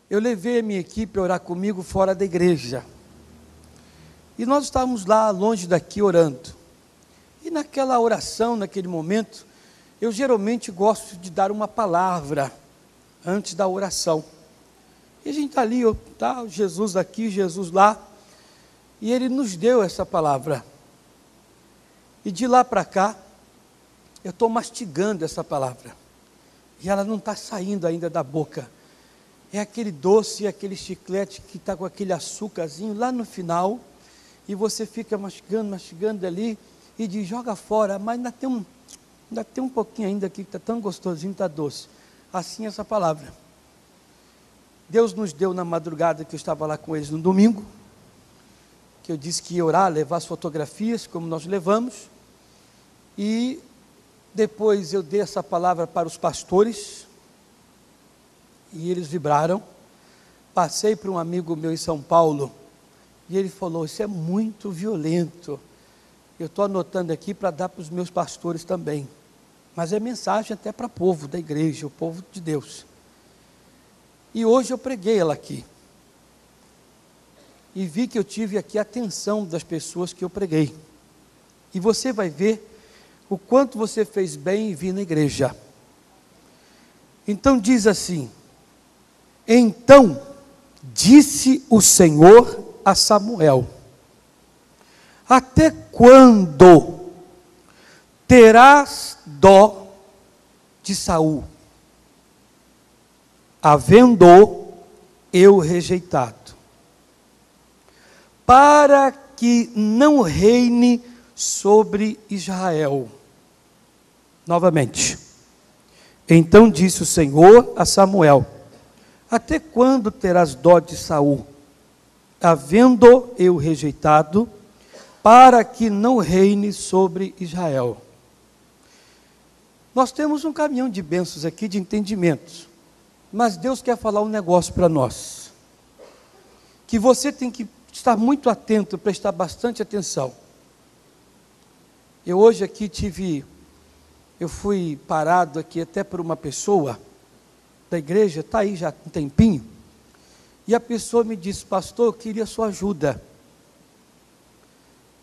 eu levei a minha equipe a orar comigo fora da igreja. E nós estávamos lá, longe daqui, orando. E naquela oração, naquele momento, eu geralmente gosto de dar uma palavra antes da oração. E a gente está ali, tá, Jesus aqui, Jesus lá, e Ele nos deu essa palavra. E de lá para cá, eu estou mastigando essa palavra, e ela não está saindo ainda da boca. É aquele doce, aquele chiclete que está com aquele açúcarzinho lá no final, e você fica mastigando, mastigando ali, e diz, joga fora, mas ainda tem um pouquinho ainda aqui, que está tão gostosinho, está doce. Assim essa palavra. Deus nos deu na madrugada, que eu estava lá com eles no domingo, que eu disse que ia orar, levar as fotografias, como nós levamos, e depois eu dei essa palavra para os pastores, e eles vibraram. Passei para um amigo meu em São Paulo, e ele falou, isso é muito violento. Eu estou anotando aqui para dar para os meus pastores também, mas é mensagem até para o povo da igreja, o povo de Deus. E hoje eu preguei ela aqui, e vi que eu tive aqui a atenção das pessoas que eu preguei, e você vai ver o quanto você fez bem em vir na igreja. Então diz assim, então disse o Senhor a Samuel, até quando terás dó de Saul, havendo eu rejeitado, para que não reine sobre Israel? Novamente, então disse o Senhor a Samuel, até quando terás dó de Saul, havendo eu rejeitado, para que não reine sobre Israel? Nós temos um caminhão de bênçãos aqui, de entendimentos, mas Deus quer falar um negócio para nós, que você tem que estar muito atento, prestar bastante atenção. Eu hoje aqui eu fui parado aqui até por uma pessoa da igreja, está aí já um tempinho, e a pessoa me disse, pastor, eu queria sua ajuda,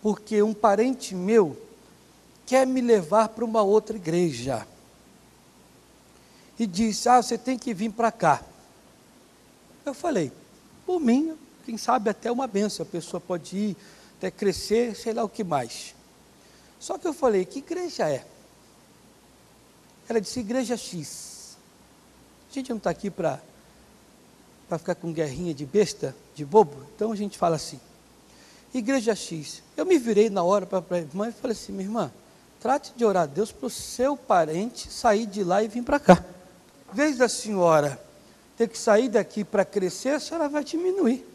porque um parente meu quer me levar para uma outra igreja, e disse, você tem que vir para cá. Eu falei, por mim, quem sabe até uma bênção, a pessoa pode ir, até crescer, sei lá o que mais. Só que eu falei, que igreja é? Ela disse, igreja X. A gente não está aqui para ficar com guerrinha de besta, de bobo, então a gente fala assim, igreja X. Eu me virei na hora para a irmã e falei assim, minha irmã, trate de orar a Deus para o seu parente sair de lá e vir para cá. Em vez da senhora ter que sair daqui para crescer, a senhora vai diminuir.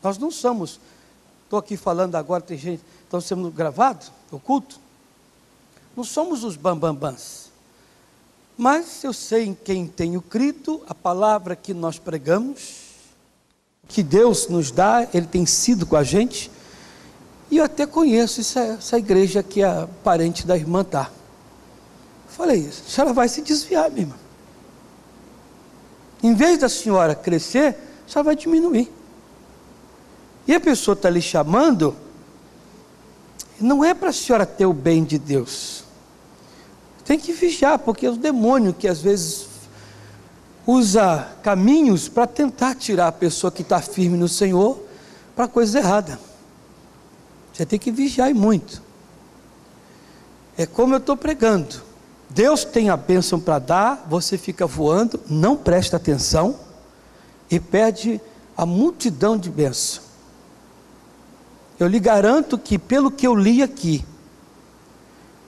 Nós não somos, estou aqui falando agora, tem gente, estão sendo gravados, o culto, não somos os bambambãs, mas eu sei em quem tenho crido, a palavra que nós pregamos, que Deus nos dá, Ele tem sido com a gente, e eu até conheço essa igreja que a parente da irmã está. Falei, a senhora vai se desviar, minha irmã. Em vez da senhora crescer, a senhora vai diminuir. E a pessoa está lhe chamando, não é para a senhora ter o bem de Deus. Tem que vigiar, porque é o demônio que às vezes usa caminhos para tentar tirar a pessoa que está firme no Senhor para coisa errada. Você tem que vigiar e muito. É como eu estou pregando. Deus tem a bênção para dar, você fica voando, não presta atenção e perde a multidão de bênçãos. Eu lhe garanto que pelo que eu li aqui,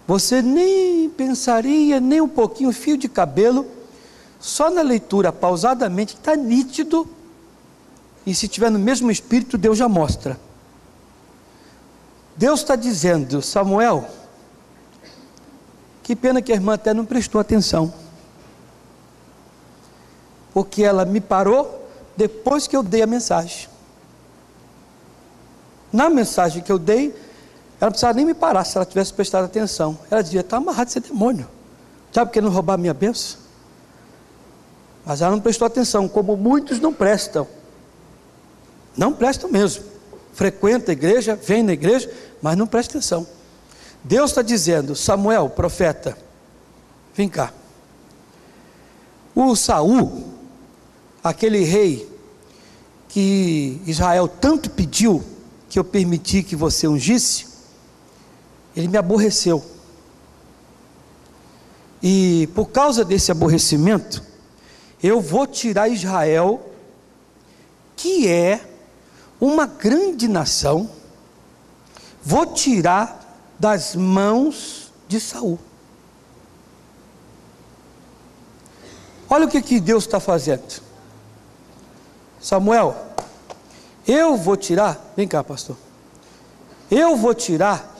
você nem pensaria, nem um pouquinho, fio de cabelo, só na leitura, pausadamente, está nítido, e se tiver no mesmo espírito, Deus já mostra. Deus está dizendo, Samuel, que pena que a irmã até não prestou atenção, porque ela me parou depois que eu dei a mensagem. Na mensagem que eu dei, ela não precisava nem me parar se ela tivesse prestado atenção. Ela dizia, está amarrado esse demônio, sabe querendo roubar a minha bênção? Mas ela não prestou atenção, como muitos não prestam. Não prestam mesmo. Frequenta a igreja, vem na igreja, mas não presta atenção. Deus está dizendo: Samuel, profeta, vem cá. O Saul, aquele rei que Israel tanto pediu que eu permiti que você ungisse, ele me aborreceu. E por causa desse aborrecimento, eu vou tirar Israel, que é uma grande nação, vou tirar das mãos de Saul. Olha o que Deus está fazendo. Samuel, eu vou tirar, vem cá, pastor, eu vou tirar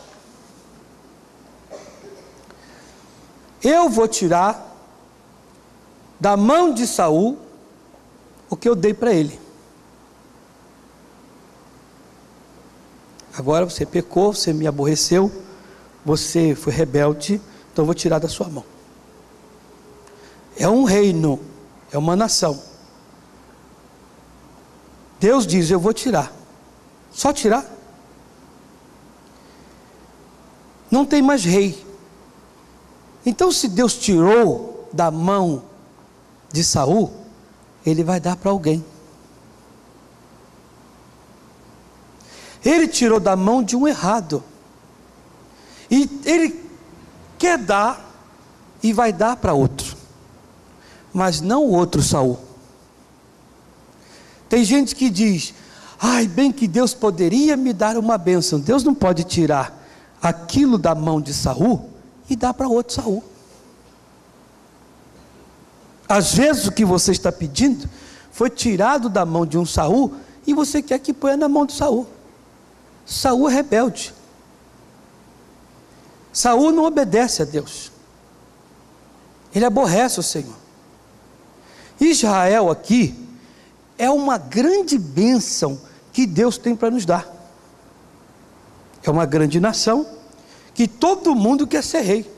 da mão de Saul o que eu dei para ele. Agora você pecou, você me aborreceu, você foi rebelde, então eu vou tirar da sua mão. É um reino, é uma nação. Deus diz: eu vou tirar. Só tirar. Não tem mais rei. Então, se Deus tirou da mão de Saul, Ele vai dar para alguém. Ele tirou da mão de um errado. E Ele quer dar e vai dar para outro. Mas não o outro Saul. Tem gente que diz: ai, bem que Deus poderia me dar uma bênção. Deus não pode tirar aquilo da mão de Saul e dar para outro Saul. Às vezes o que você está pedindo foi tirado da mão de um Saul e você quer que ponha na mão de Saul. Saul é rebelde. Saul não obedece a Deus. Ele aborrece o Senhor. Israel aqui é uma grande bênção que Deus tem para nos dar. É uma grande nação que todo mundo quer ser rei.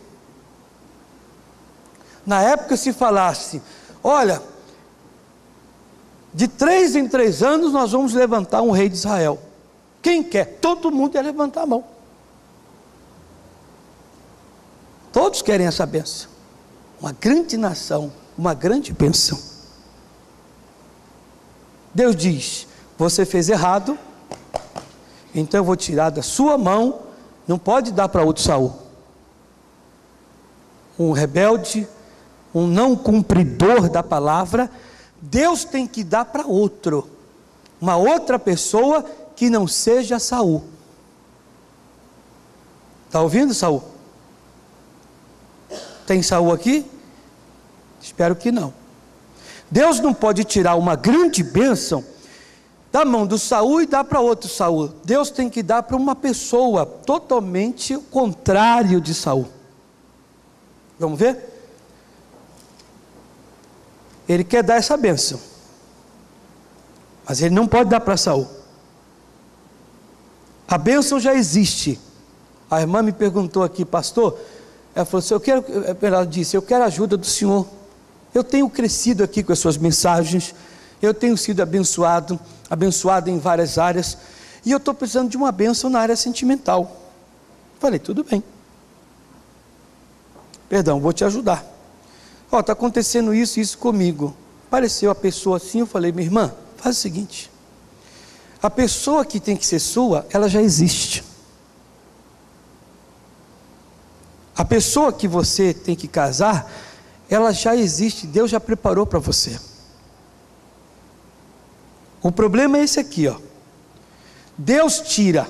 Na época, se falasse: olha, de 3 em 3 anos nós vamos levantar um rei de Israel. Quem quer? Todo mundo ia levantar a mão. Todos querem essa bênção. Uma grande nação, uma grande bênção. Deus diz: você fez errado, então eu vou tirar da sua mão. Não pode dar para outro Saul. Um rebelde, um não cumpridor da palavra, Deus tem que dar para outro, uma outra pessoa que não seja Saul. Está ouvindo, Saul? Tem Saul aqui? Espero que não. Deus não pode tirar uma grande bênção da mão do Saul e dar para outro Saul. Deus tem que dar para uma pessoa totalmente o contrário de Saul. Vamos ver? Ele quer dar essa bênção, mas ele não pode dar para Saul. A bênção já existe. A irmã me perguntou aqui: pastor, ela falou assim, ela disse: eu quero a ajuda do senhor. Eu tenho crescido aqui com as suas mensagens, eu tenho sido abençoado em várias áreas, e eu estou precisando de uma bênção na área sentimental. Falei: tudo bem, perdão, vou te ajudar. Está acontecendo isso comigo. Apareceu a pessoa assim, eu falei: minha irmã, faz o seguinte, a pessoa que tem que ser sua, ela já existe. A pessoa que você tem que casar, ela já existe, Deus já preparou para você. O problema é esse aqui, Deus tira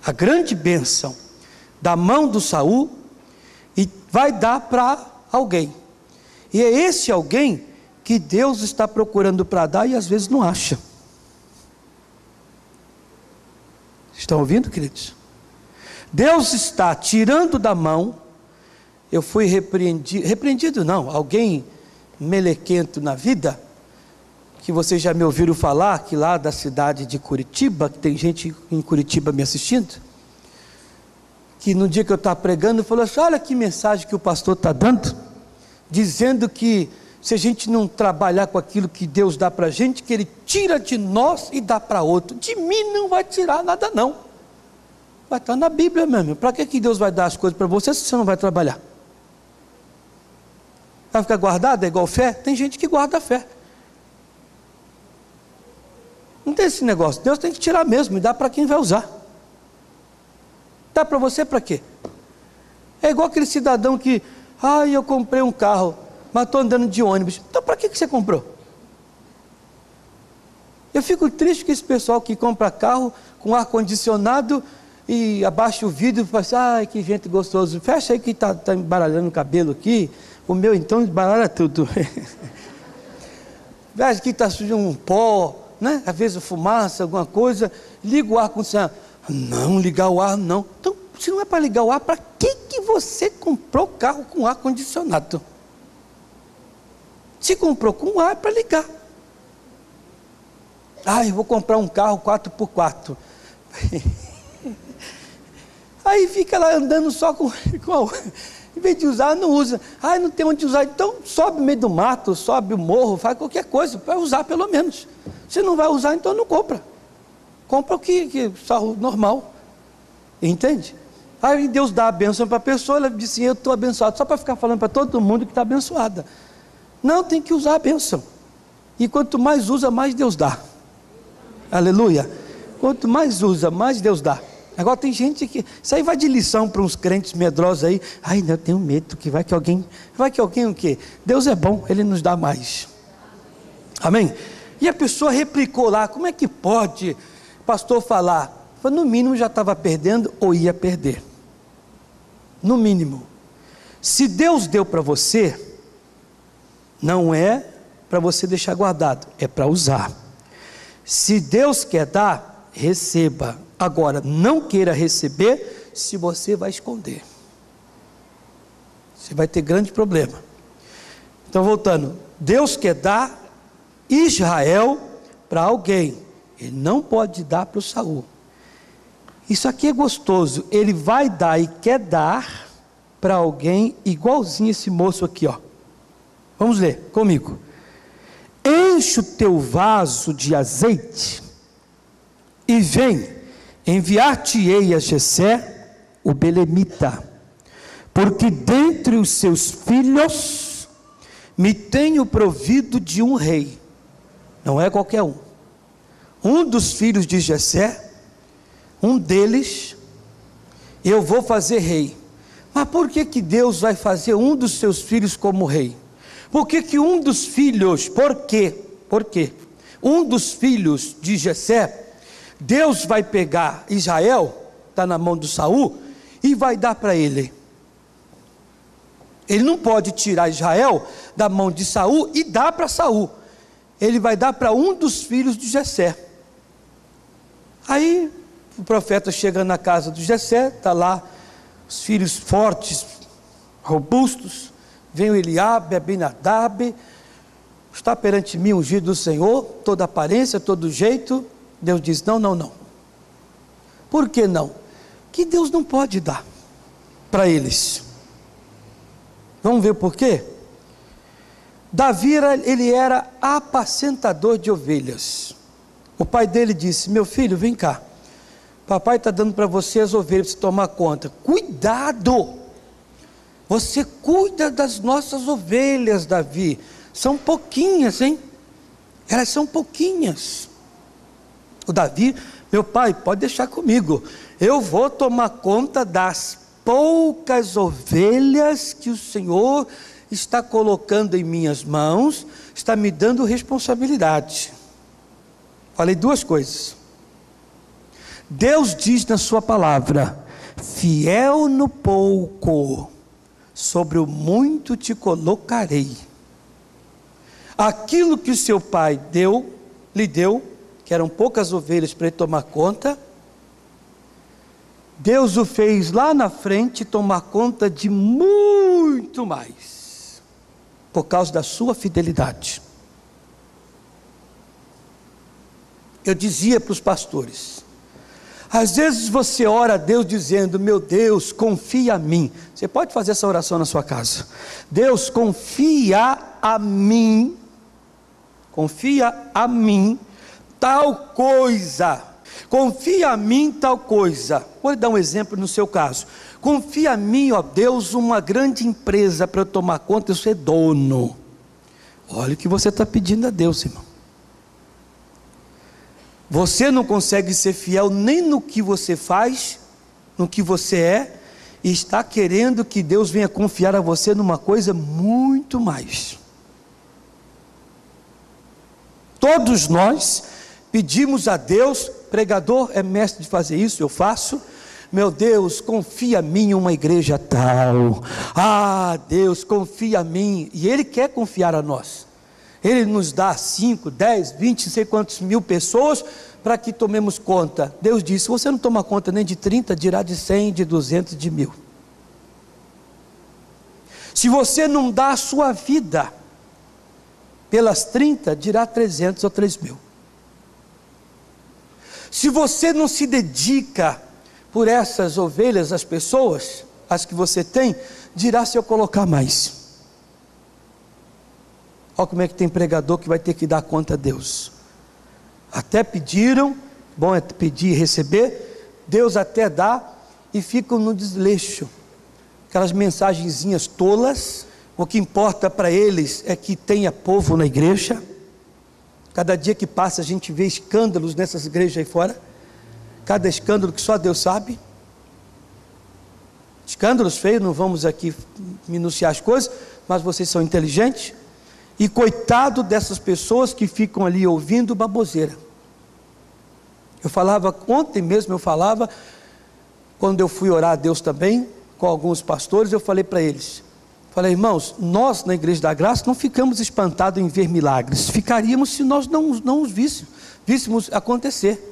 a grande bênção da mão do Saul e vai dar para alguém. E é esse alguém que Deus está procurando para dar e às vezes não acha. Estão ouvindo, queridos? Deus está tirando da mão. Eu fui repreendido não, alguém melequento na vida, que vocês já me ouviram falar, que lá da cidade de Curitiba, que tem gente em Curitiba me assistindo, que no dia que eu estava pregando, falou assim: olha que mensagem que o pastor está dando, dizendo que se a gente não trabalhar com aquilo que Deus dá para a gente, que Ele tira de nós e dá para outro. De mim não vai tirar nada não. Vai estar na Bíblia mesmo. Para que Deus vai dar as coisas para você se você não vai trabalhar? Vai ficar guardado? É igual fé? Tem gente que guarda a fé. Não tem esse negócio. Deus tem que tirar mesmo e dá para quem vai usar. Dá para você para quê? É igual aquele cidadão que, eu comprei um carro, mas estou andando de ônibus. Então para que você comprou? Eu fico triste com esse pessoal que compra carro com ar-condicionado e abaixa o vidro e fala assim, ai que gente gostoso, fecha aí que está embaralhando o cabelo aqui, o meu então embaralha tudo. Veja que está sujo um pó, né? Às vezes fumaça, alguma coisa, liga o ar-condicionado. Não, ligar o ar não. Então, se não é para ligar o ar, para que você comprou carro com ar-condicionado? Se comprou com ar, é para ligar. Eu vou comprar um carro 4x4. Aí fica lá andando só com em vez de usar, não usa. Não tem onde usar. Então sobe no meio do mato, sobe o morro, faz qualquer coisa para usar pelo menos. Se não vai usar, então não compra. Compra o que carro normal. Entende? Aí Deus dá a bênção para a pessoa, ela diz assim, eu estou abençoado, só para ficar falando para todo mundo que está abençoada. Não, tem que usar a bênção. E quanto mais usa, mais Deus dá. Aleluia. Quanto mais usa, mais Deus dá. Agora tem gente que, isso aí vai de lição para uns crentes medrosos aí, eu tenho medo, que vai que alguém o quê? Deus é bom, Ele nos dá mais. Amém? E a pessoa replicou lá, como é que pode, pastor, falar? No mínimo já estava perdendo ou ia perder. No mínimo. Se Deus deu para você, não é para você deixar guardado, é para usar. Se Deus quer dar, receba. Agora, não queira receber se você vai esconder. Você vai ter grande problema. Então, voltando, Deus quer dar Israel para alguém. Ele não pode dar para o Saul. Isso aqui é gostoso. Ele vai dar e quer dar para alguém igualzinho esse moço aqui, ó. Vamos ler comigo. Enche o teu vaso de azeite e vem, enviar-te-ei a Jessé, o belemita, porque dentre os seus filhos me tenho provido de um rei. Não é qualquer um. Um dos filhos de Jessé, um deles, eu vou fazer rei. Mas por que Deus vai fazer um dos seus filhos como rei? Por que um dos filhos, por quê? Um dos filhos de Jessé, Deus vai pegar Israel, está na mão do Saul, e vai dar para ele. Ele não pode tirar Israel da mão de Saul e dar para Saul. Ele vai dar para um dos filhos de Jessé. Aí o profeta chega na casa de Jessé, está lá os filhos fortes, robustos. Vem o Eliabe, Abinadab, está perante mim ungido do Senhor, toda aparência, todo jeito. Deus diz, não. Por que não? Que Deus não pode dar para eles. Vamos ver por quê? Davi, ele era apacentador de ovelhas. O pai dele disse, meu filho, vem cá. Papai está dando para você as ovelhas, para você tomar conta. Cuidado! Você cuida das nossas ovelhas, Davi. São pouquinhas, hein? Elas são pouquinhas. O Davi, meu pai, pode deixar comigo. Eu vou tomar conta das poucas ovelhas que o Senhor está colocando em minhas mãos, está me dando responsabilidade. Falei duas coisas. Deus diz na sua palavra, fiel no pouco, sobre o muito te colocarei. Aquilo que o seu pai lhe deu, que eram poucas ovelhas para ele tomar conta, Deus o fez lá na frente tomar conta de muito mais, por causa da sua fidelidade. Eu dizia para os pastores, às vezes você ora a Deus dizendo, meu Deus, confia em mim. Você pode fazer essa oração na sua casa. Deus, confia a mim, tal coisa. Confia a mim tal coisa. Vou dar um exemplo no seu caso. Confia a mim, ó Deus, uma grande empresa para eu tomar conta, eu ser dono. Olha o que você está pedindo a Deus, irmão. Você não consegue ser fiel nem no que você faz, no que você é, e está querendo que Deus venha confiar a você numa coisa muito mais. Todos nós pedimos a Deus, pregador é mestre de fazer isso, eu faço. Meu Deus, confia a mim uma igreja tal. Ah, Deus, confia a mim. E Ele quer confiar a nós. Ele nos dá 5, 10, 20, não sei quantos mil pessoas para que tomemos conta. Deus disse, você não toma conta nem de 30, dirá de 100, de 200, de 1000. Se você não dá a sua vida pelas 30, dirá 300 ou 3.000. Se você não se dedica por essas ovelhas, as pessoas, as que você tem, dirá se eu colocar mais. Olha como é que tem pregador que vai ter que dar conta a Deus. Até pediram, bom é pedir e receber, Deus até dá e ficam no desleixo. Aquelas mensagenzinhas tolas, o que importa para eles é que tenha povo na igreja. Cada dia que passa a gente vê escândalos nessas igrejas aí fora. Cada escândalo que só Deus sabe. Escândalos feios, não vamos aqui minuciar as coisas, mas vocês são inteligentes. E coitado dessas pessoas que ficam ali ouvindo baboseira. Eu falava, ontem mesmo eu falava, quando eu fui orar a Deus também, com alguns pastores, eu falei para eles, falei, irmãos, nós na Igreja da Graça não ficamos espantados em ver milagres, ficaríamos se nós não os víssemos acontecer.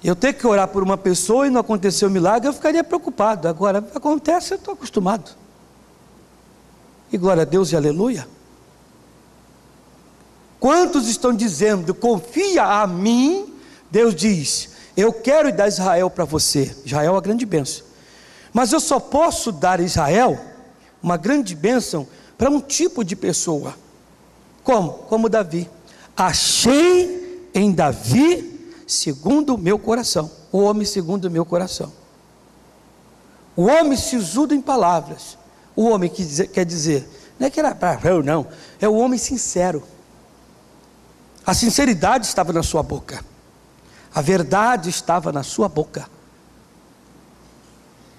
Eu ter que orar por uma pessoa e não acontecer o milagre, eu ficaria preocupado. Agora, acontece, eu estou acostumado. E glória a Deus e aleluia. Quantos estão dizendo, confia a mim? Deus diz, eu quero dar Israel para você. Israel é uma grande bênção. Mas eu só posso dar a Israel uma grande bênção para um tipo de pessoa. Como? Como Davi. Achei em Davi segundo o meu coração. O homem segundo o meu coração. O homem sisudo em palavras. O homem que quer dizer, não é que era bravo, não. É o homem sincero. A sinceridade estava na sua boca. A verdade estava na sua boca.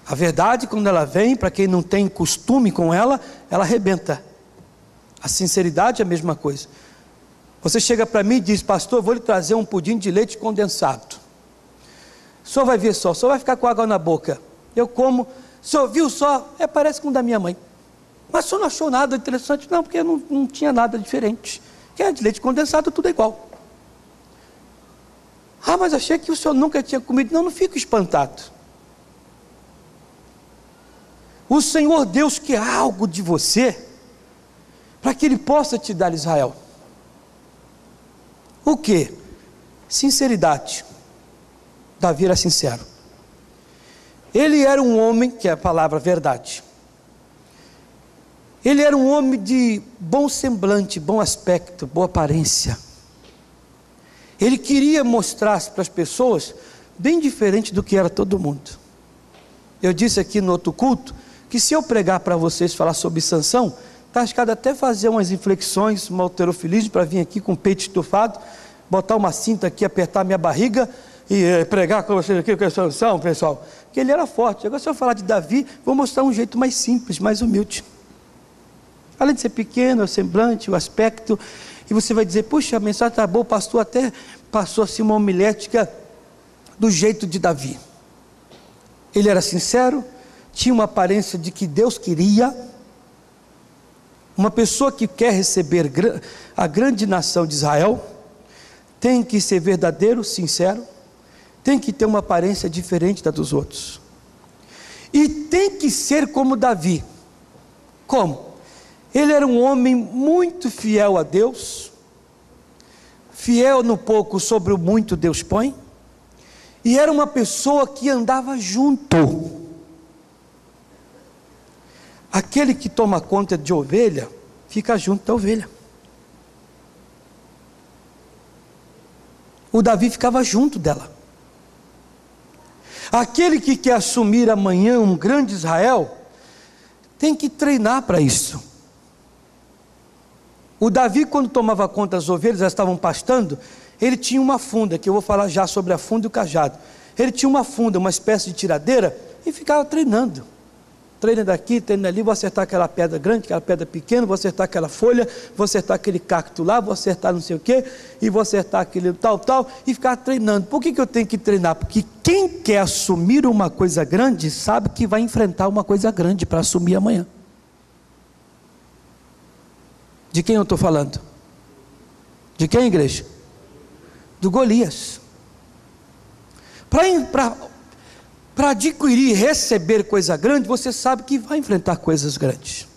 A verdade, quando ela vem, para quem não tem costume com ela, ela arrebenta. A sinceridade é a mesma coisa. Você chega para mim e diz, pastor, eu vou lhe trazer um pudim de leite condensado. O senhor vai ver só, o senhor vai ficar com água na boca. Eu como, o senhor viu só? Parece com o da minha mãe. Mas o senhor não achou nada interessante? Não, porque não tinha nada diferente. Que é de leite condensado, tudo é igual. Ah, mas achei que o senhor nunca tinha comido. Não fico espantado. O Senhor Deus quer algo de você, para que Ele possa te dar Israel. O que? Sinceridade. Davi era sincero. Ele era um homem, que é a palavra verdade. Ele era um homem de bom semblante, bom aspecto, boa aparência. Ele queria mostrar para as pessoas, bem diferente do que era todo mundo. Eu disse aqui no outro culto, que se eu pregar para vocês, falar sobre Sansão, está arriscado até fazer umas inflexões, uma halterofilismo, para vir aqui com o peito estufado, botar uma cinta aqui, apertar minha barriga, e pregar com vocês aqui, com a Sansão, pessoal, que ele era forte. Agora se eu falar de Davi, vou mostrar um jeito mais simples, mais humilde. Além de ser pequeno, o semblante, o aspecto, e você vai dizer, puxa, a mensagem está boa, o pastor até passou assim uma homilética do jeito de Davi. Ele era sincero, tinha uma aparência de que Deus queria. Uma pessoa que quer receber a grande nação de Israel, tem que ser verdadeiro, sincero, tem que ter uma aparência diferente da dos outros, e tem que ser como Davi. Como? Ele era um homem muito fiel a Deus, fiel no pouco, sobre o muito Deus põe, e era uma pessoa que andava junto. Aquele que toma conta de ovelha, fica junto da ovelha. O Davi ficava junto dela. Aquele que quer assumir amanhã um grande Israel, tem que treinar para isso. O Davi, quando tomava conta das ovelhas, elas estavam pastando, ele tinha uma funda, que eu vou falar já sobre a funda e o cajado. Ele tinha uma funda, uma espécie de tiradeira, e ficava treinando. Treina daqui, treina ali, vou acertar aquela pedra grande, aquela pedra pequena, vou acertar aquela folha, vou acertar aquele cacto lá, vou acertar não sei o quê, e vou acertar aquele tal, e ficar treinando. Por que eu tenho que treinar? Porque quem quer assumir uma coisa grande, sabe que vai enfrentar uma coisa grande para assumir amanhã. De quem eu estou falando? De quem, igreja? Do Golias. Para adquirir e receber coisa grande, você sabe que vai enfrentar coisas grandes.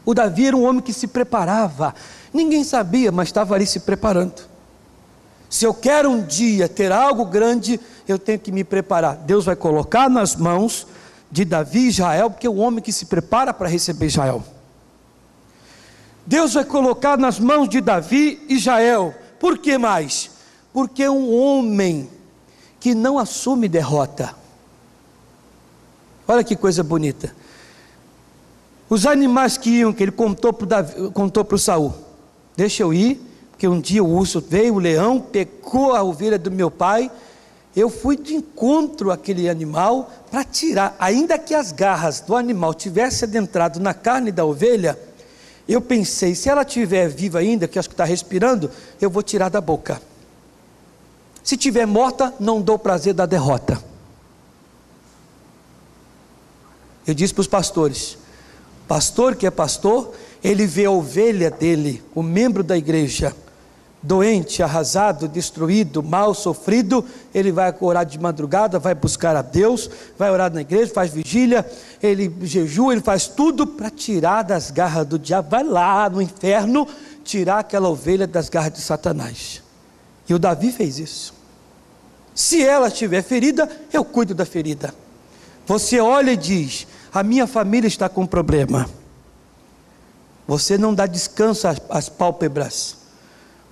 O Davi era um homem que se preparava. Ninguém sabia, mas estava ali se preparando. Se eu quero um dia ter algo grande, eu tenho que me preparar. Deus vai colocar nas mãos de Davi e Israel, porque é o homem que se prepara para receber Israel. Deus vai colocar nas mãos de Davi e Israel. Por que mais? Porque é um homem que não assume derrota. Olha que coisa bonita. Os animais que iam, que ele contou para o Saul: deixa eu ir, porque um dia o urso veio, o leão pegou a ovelha do meu pai. Eu fui de encontro àquele animal para tirar, ainda que as garras do animal tivessem adentrado na carne da ovelha. Eu pensei, se ela estiver viva ainda, que acho que está respirando, eu vou tirar da boca. Se estiver morta, não dou prazer da derrota. Eu disse para os pastores: pastor que é pastor, ele vê a ovelha dele, o membro da igreja, doente, arrasado, destruído, mal, sofrido, ele vai orar de madrugada, vai buscar a Deus, vai orar na igreja, faz vigília, ele jejua, ele faz tudo para tirar das garras do diabo, vai lá no inferno, tirar aquela ovelha das garras de Satanás. E o Davi fez isso. Se ela estiver ferida, eu cuido da ferida. Você olha e diz: a minha família está com problema. Você não dá descanso às pálpebras.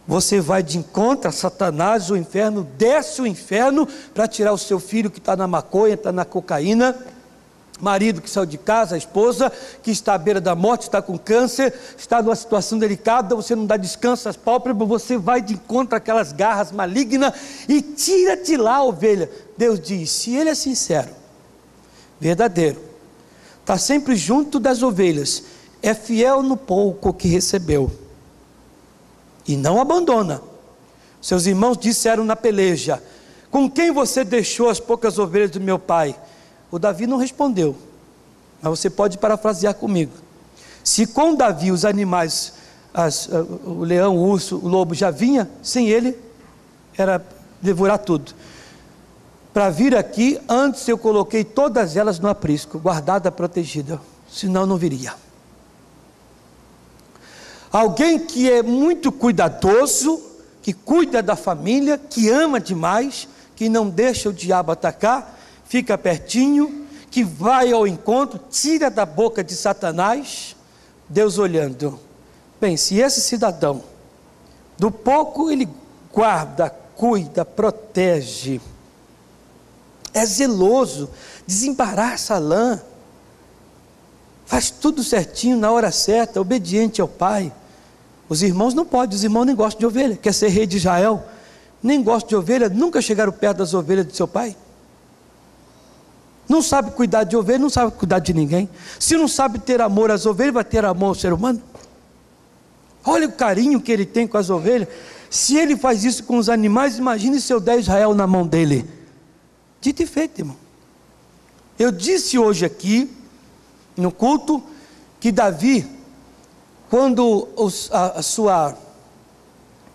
Você vai de encontro a Satanás, o inferno, desce o inferno para tirar o seu filho que está na maconha, está na cocaína, marido que saiu de casa, a esposa que está à beira da morte, está com câncer, está numa situação delicada, você não dá descanso às pálpebras, você vai de encontro àquelas garras malignas e tira de lá a ovelha. Deus diz: se ele é sincero, verdadeiro, está sempre junto das ovelhas, é fiel no pouco que recebeu, e não abandona. Seus irmãos disseram na peleja: com quem você deixou as poucas ovelhas do meu pai? O Davi não respondeu, mas você pode parafrasear comigo. Se com Davi os animais, o leão, o urso, o lobo já vinha, sem ele era devorar tudo. Para vir aqui, antes eu coloquei todas elas no aprisco, guardada, protegida, senão não viria. Alguém que é muito cuidadoso, que cuida da família, que ama demais, que não deixa o diabo atacar, fica pertinho, que vai ao encontro, tira da boca de Satanás. Deus olhando: bem, se esse cidadão, do pouco ele guarda, cuida, protege, é zeloso, desembaraça a lã, faz tudo certinho, na hora certa, obediente ao pai. Os irmãos não podem, os irmãos nem gostam de ovelha. Quer ser rei de Israel, nem gosta de ovelha, nunca chegaram perto das ovelhas de seu pai. Não sabe cuidar de ovelha, não sabe cuidar de ninguém. Se não sabe ter amor às ovelhas, vai ter amor ao ser humano? Olha o carinho que ele tem com as ovelhas. Se ele faz isso com os animais, imagine se eu der Israel na mão dele. Dito e feito, irmão. Eu disse hoje aqui no culto que Davi, quando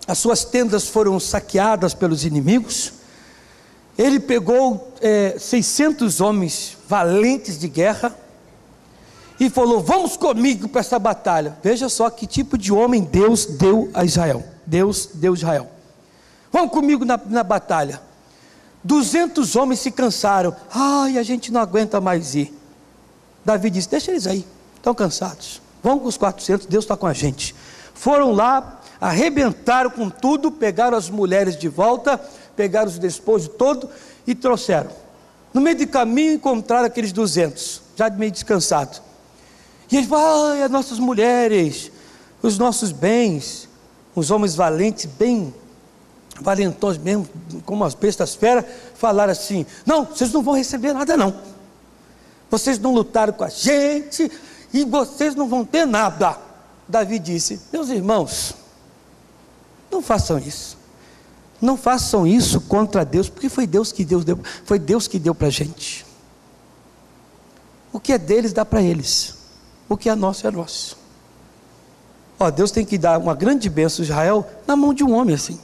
as suas tendas foram saqueadas pelos inimigos, ele pegou 600 homens valentes de guerra e falou: vamos comigo para essa batalha. Veja só que tipo de homem Deus deu a Israel. Deus deu a Israel. Vamos comigo na batalha. 200 homens se cansaram. Ai, a gente não aguenta mais ir. Davi disse: deixa eles aí, estão cansados. Vão com os 400, Deus está com a gente. Foram lá, arrebentaram com tudo, pegaram as mulheres de volta, pegaram os despojos todos e trouxeram. No meio do caminho encontraram aqueles 200, já meio descansados. E eles falaram: ai, as nossas mulheres, os nossos bens, os homens valentes, bem valentões mesmo, como as bestas feras, falaram assim: não, vocês não vão receber nada não. Vocês não lutaram com a gente e vocês não vão ter nada. Davi disse: meus irmãos, não façam isso. Não façam isso contra Deus, porque foi Deus que deu para a gente. O que é deles dá para eles, o que é nosso é nosso. Deus tem que dar uma grande bênção a Israel na mão de um homem assim.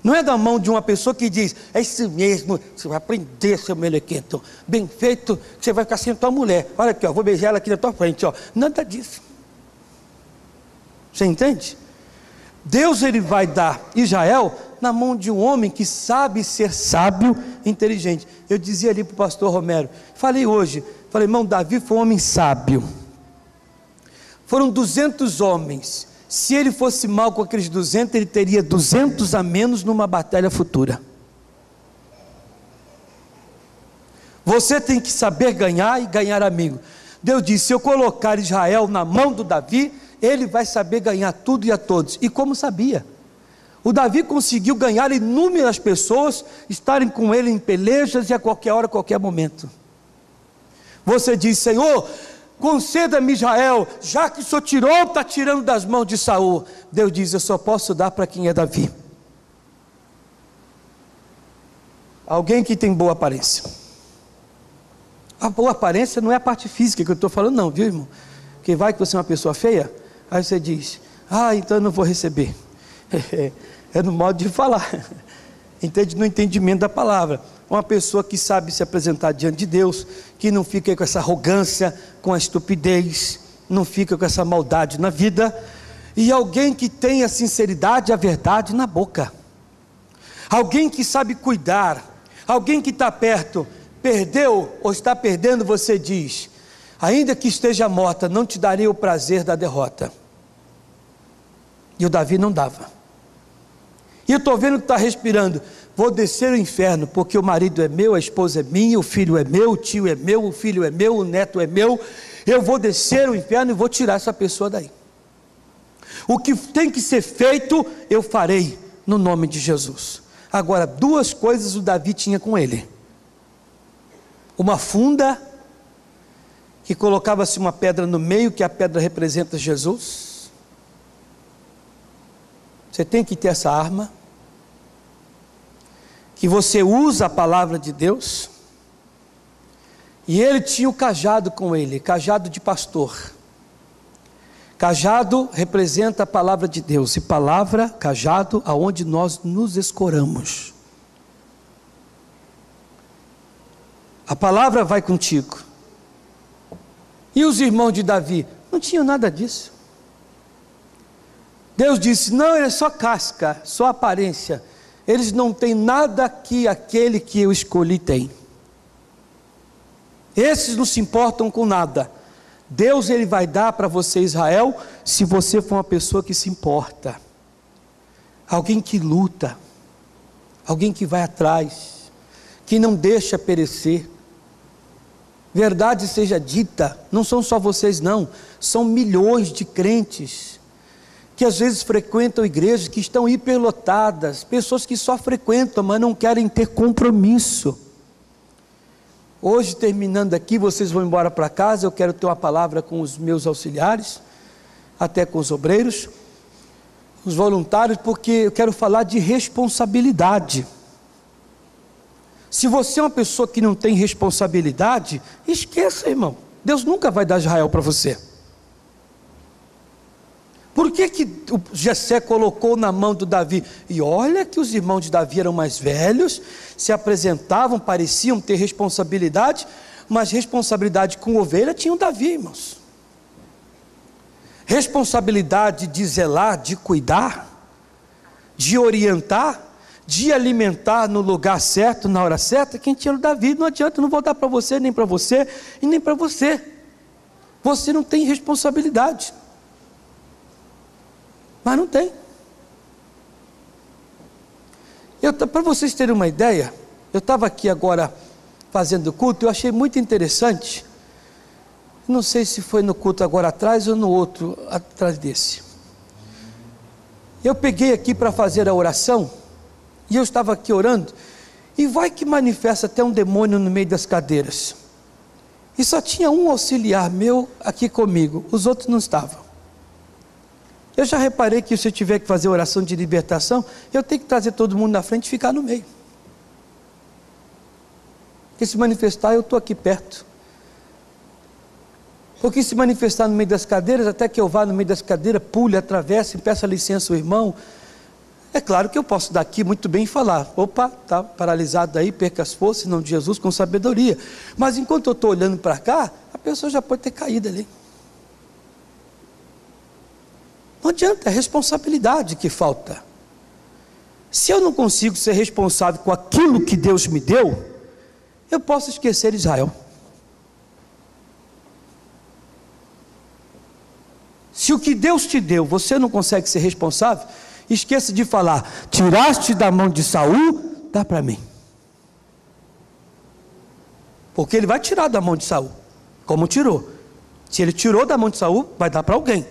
Não é da mão de uma pessoa que diz: é isso mesmo, você vai aprender, seu melequento, bem feito, que você vai ficar sem a tua mulher. Olha aqui, vou beijar ela aqui na tua frente, nada disso. Você entende? Deus, ele vai dar Israel na mão de um homem que sabe ser sábio e inteligente. Eu dizia ali para o pastor Romero, falei hoje, irmão, Davi foi um homem sábio. Foram 200 homens. Se ele fosse mal com aqueles 200, ele teria 200 a menos numa batalha futura. Você tem que saber ganhar e ganhar amigo. Deus disse: se eu colocar Israel na mão do Davi, ele vai saber ganhar tudo e a todos. E como sabia? O Davi conseguiu ganhar inúmeras pessoas, estarem com ele em pelejas e a qualquer hora, a qualquer momento. Você diz: Senhor, conceda-me Israel, já que o Senhor tirou, está tirando das mãos de Saul. Deus diz: eu só posso dar para quem é Davi. Alguém que tem boa aparência. A boa aparência não é a parte física que eu estou falando não, viu, irmão? Que vai que você é uma pessoa feia, aí você diz: então eu não vou receber. É no modo de falar, entende? No entendimento da palavra. Uma pessoa que sabe se apresentar diante de Deus, que não fica com essa arrogância, com a estupidez, não fica com essa maldade na vida, e alguém que tem a sinceridade e a verdade na boca, alguém que sabe cuidar, alguém que está perto, perdeu ou está perdendo, você diz: ainda que esteja morta, não te darei o prazer da derrota. E o Davi não dava. E eu estou vendo que está respirando: vou descer o inferno, porque o marido é meu, a esposa é minha, o filho é meu, o tio é meu, o filho é meu, o neto é meu. Eu vou descer o inferno e vou tirar essa pessoa daí. O que tem que ser feito, eu farei, no nome de Jesus. Agora, duas coisas o Davi tinha com ele: uma funda, que colocava-se uma pedra no meio, que a pedra representa Jesus. Você tem que ter essa arma, que você usa a palavra de Deus. E ele tinha o cajado com ele, cajado de pastor. Cajado representa a palavra de Deus, e palavra, cajado, aonde nós nos escoramos. A palavra vai contigo. E os irmãos de Davi não tinham nada disso. Deus disse: não, ele é só casca, só aparência. Eles não têm nada que aquele que eu escolhi tem. Esses não se importam com nada. Deus, ele vai dar para você, Israel, se você for uma pessoa que se importa, alguém que luta, alguém que vai atrás, que não deixa perecer. Verdade seja dita, não são só vocês não, são milhões de crentes que às vezes frequentam igrejas que estão hiperlotadas, pessoas que só frequentam, mas não querem ter compromisso. Hoje, terminando aqui, vocês vão embora para casa, eu quero ter uma palavra com os meus auxiliares, até com os obreiros, os voluntários, porque eu quero falar de responsabilidade. Se você é uma pessoa que não tem responsabilidade, esqueça, irmão, Deus nunca vai dar Israel para você. Por que o Jessé colocou na mão do Davi? E olha que os irmãos de Davi eram mais velhos, se apresentavam, pareciam ter responsabilidade, mas responsabilidade com ovelha tinha o Davi, irmãos. Responsabilidade de zelar, de cuidar, de orientar, de alimentar no lugar certo, na hora certa, quem tinha o Davi. Não adianta, não vou dar para você, nem para você, e nem para você. Você não tem responsabilidade. Mas não tem. Para vocês terem uma ideia, eu estava aqui agora fazendo culto, eu achei muito interessante. Não sei se foi no culto agora atrás ou no outro atrás desse. Eu peguei aqui para fazer a oração, e eu estava aqui orando, e vai que manifesta até um demônio no meio das cadeiras. E só tinha um auxiliar meu aqui comigo, os outros não estavam. Eu já reparei que se eu tiver que fazer oração de libertação, eu tenho que trazer todo mundo na frente e ficar no meio. Porque se manifestar, eu estou aqui perto. Porque se manifestar no meio das cadeiras, até que eu vá no meio das cadeiras, pule, atravesse, peça licença ao irmão. É claro que eu posso daqui muito bem falar, opa, está paralisado aí, perca as forças, em nome de Jesus, com sabedoria. Mas enquanto eu estou olhando para cá, a pessoa já pode ter caído ali. Não adianta, é responsabilidade que falta. Se eu não consigo ser responsável com aquilo que Deus me deu, eu posso esquecer Israel. Se o que Deus te deu, você não consegue ser responsável, esqueça de falar, tiraste da mão de Saul, dá para mim. Porque ele vai tirar da mão de Saul, como tirou. Se ele tirou da mão de Saul, vai dar para alguém.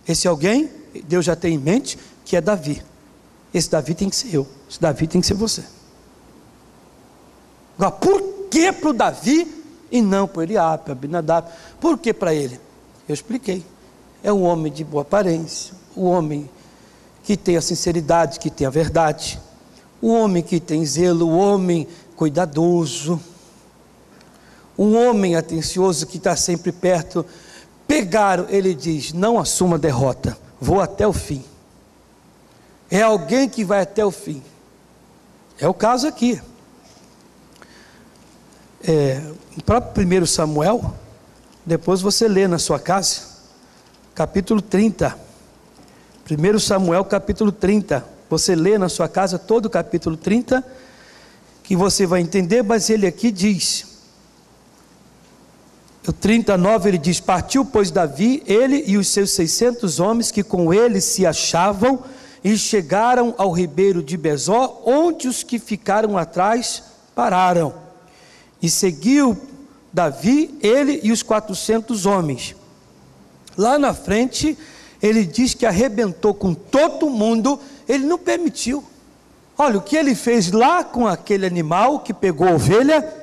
Esse alguém, Deus já tem em mente, que é Davi. Esse Davi tem que ser eu, esse Davi tem que ser você. Agora, por que para o Davi e não para Eliabe, para Abinadab? Por que para ele? Eu expliquei. É um homem de boa aparência, um homem que tem a sinceridade, que tem a verdade, um homem que tem zelo, um homem cuidadoso, um homem atencioso que está sempre perto. Pegaram, ele diz, não assuma derrota, vou até o fim. É alguém que vai até o fim. É o caso aqui. No próprio 1 Samuel, depois você lê na sua casa, capítulo 30, 1 Samuel capítulo 30, você lê na sua casa todo o capítulo 30, que você vai entender, mas ele aqui diz, o 39 ele diz, partiu pois Davi, ele e os seus 600 homens que com ele se achavam, e chegaram ao ribeiro de Besor, onde os que ficaram atrás pararam, e seguiu Davi, ele e os 400 homens, lá na frente, ele diz que arrebentou com todo mundo, ele não permitiu. Olha, o que ele fez lá com aquele animal que pegou a ovelha,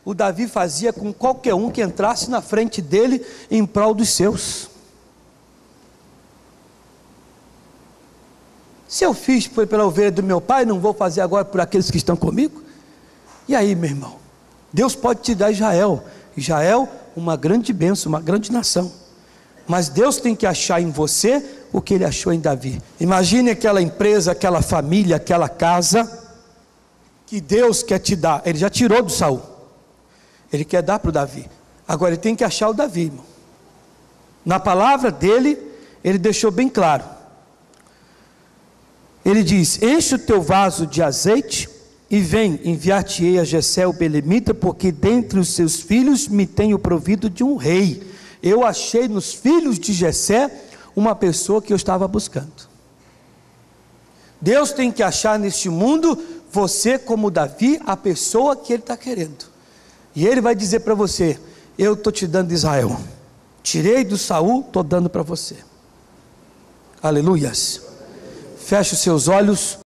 o Davi fazia com qualquer um que entrasse na frente dele em prol dos seus. Se eu fiz foi pela ovelha do meu pai, não vou fazer agora por aqueles que estão comigo? E aí, meu irmão, Deus pode te dar Israel, uma grande bênção, uma grande nação, mas Deus tem que achar em você o que ele achou em Davi. Imagine aquela empresa, aquela família, aquela casa, que Deus quer te dar. Ele já tirou do Saul, ele quer dar para o Davi, agora ele tem que achar o Davi, irmão. Na palavra dele, ele deixou bem claro, ele diz, enche o teu vaso de azeite, e vem, enviar-te-ei a Jessé o belemita, porque dentre os seus filhos me tenho provido de um rei. Eu achei nos filhos de Jessé uma pessoa que eu estava buscando. Deus tem que achar neste mundo, você como Davi, a pessoa que ele está querendo, e ele vai dizer para você, eu estou te dando Israel, tirei do Saul, estou dando para você. Aleluias. Feche os seus olhos.